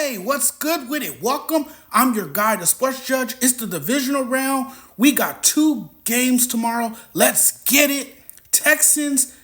Hey, what's good with it? Welcome. I'm your guy, the sports judge. It's the divisional round. We got two games tomorrow. Let's get it. Texans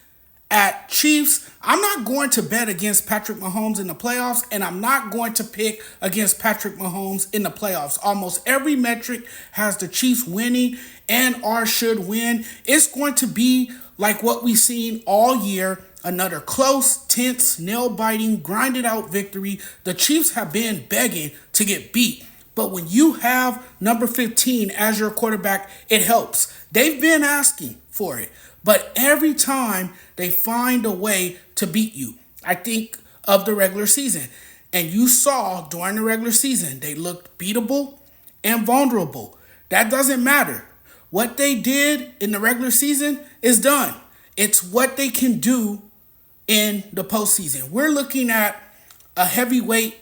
at Chiefs. I'm not going to bet against Patrick Mahomes in the playoffs, and I'm not going to pick against Patrick Mahomes in the playoffs. Almost every metric has the Chiefs winning and or should win. It's going to be like what we've seen all year. Another close, tense, nail-biting, grinded-out victory. The Chiefs have been begging to get beat. But when you have number 15 as your quarterback, it helps. They've been asking for it. But every time they find a way to beat you. I think of the regular season. And you saw during the regular season, they looked beatable and vulnerable. That doesn't matter. What they did in the regular season is done. It's what they can do in the postseason. We're looking at a heavyweight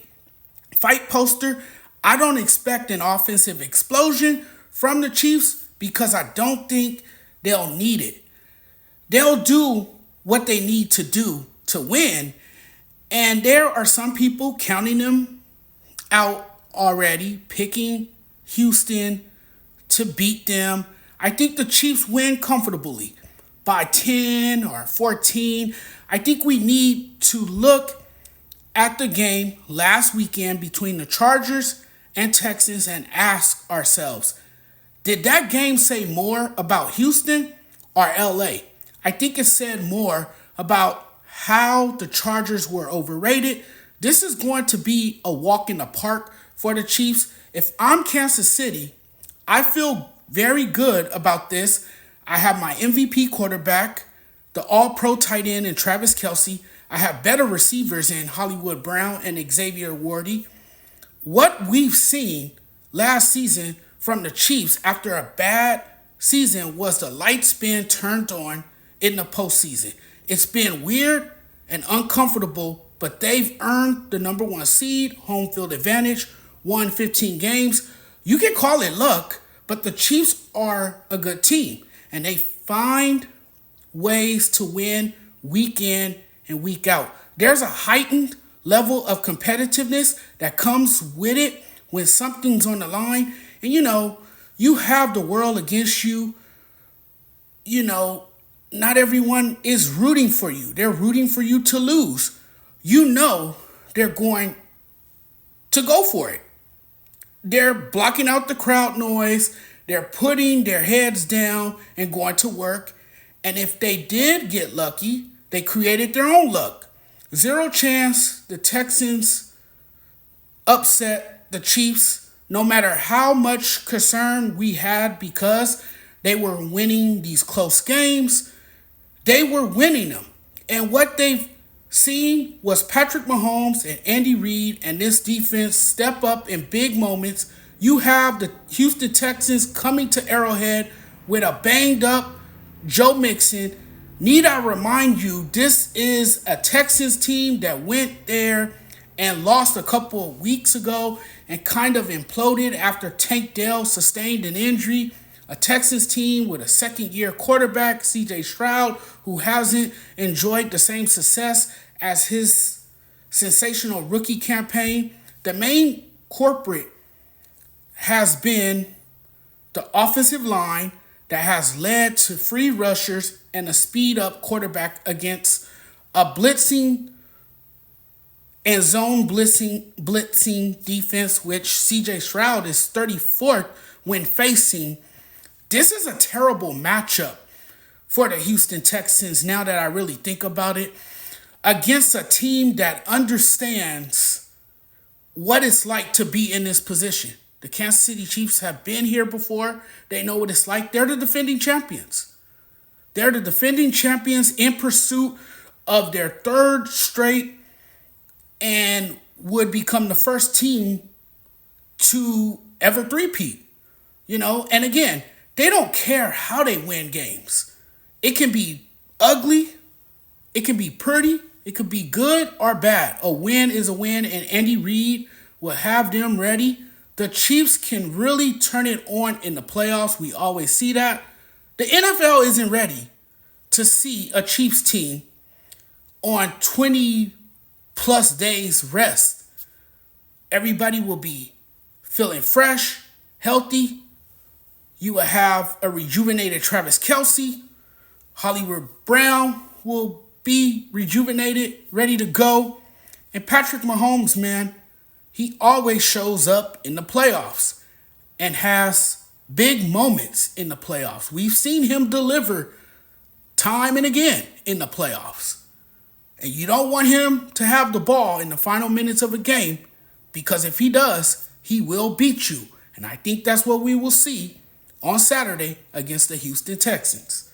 fight poster. I don't expect an offensive explosion from the Chiefs because I don't think they'll need it. They'll do what they need to do to win. And there are some people counting them out already, picking Houston to beat them. I think the Chiefs win comfortably by 10 or 14. I think we need to look at the game last weekend between the Chargers and Texans and ask ourselves, did that game say more about Houston or LA? I think it said more about how the Chargers were overrated. This is going to be a walk in the park for the Chiefs. If I'm Kansas City, I feel very good about this. I have my MVP quarterback, the all-pro tight end in Travis Kelce. I have better receivers in Hollywood Brown and Xavier Worthy. What we've seen last season from the Chiefs after a bad season was the lights being turned on in the postseason. It's been weird and uncomfortable, but they've earned the number one seed, home field advantage, won 15 games. You can call it luck, but the Chiefs are a good team, and they find ways to win week in and week out. There's a heightened level of competitiveness that comes with it when something's on the line. And you have the world against you. Not everyone is rooting for you. They're rooting for you to lose. They're going to go for it. They're blocking out the crowd noise. They're putting their heads down and going to work. And if they did get lucky, they created their own luck. Zero chance the Texans upset the Chiefs, no matter how much concern we had because they were winning these close games. They were winning them. And what they've seen was Patrick Mahomes and Andy Reid and this defense step up in big moments. You have the Houston Texans coming to Arrowhead with a banged up Joe Mixon. Need I remind you, this is a Texans team that went there and lost a couple of weeks ago and kind of imploded after Tank Dell sustained an injury. A Texans team with a second-year quarterback, C.J. Stroud, who hasn't enjoyed the same success as his sensational rookie campaign. The main culprit has been the offensive line that has led to free rushers and a speed-up quarterback against a blitzing and zone blitzing defense, which C.J. Stroud is 34th when facing. This is a terrible matchup for the Houston Texans, now that I really think about it, against a team that understands what it's like to be in this position. The Kansas City Chiefs have been here before. They know what it's like. They're the defending champions. They're the defending champions in pursuit of their third straight and would become the first team to ever three-peat. And again, they don't care how they win games. It can be ugly. It can be pretty. It could be good or bad. A win is a win, and Andy Reid will have them ready. The Chiefs can really turn it on in the playoffs. We always see that. The NFL isn't ready to see a Chiefs team on 20 plus days rest. Everybody will be feeling fresh, healthy. You will have a rejuvenated Travis Kelce. Hollywood Brown will be rejuvenated, ready to go. And Patrick Mahomes, man, he always shows up in the playoffs and has big moments in the playoffs. We've seen him deliver time and again in the playoffs. And you don't want him to have the ball in the final minutes of a game, because if he does, he will beat you. And I think that's what we will see on Saturday against the Houston Texans.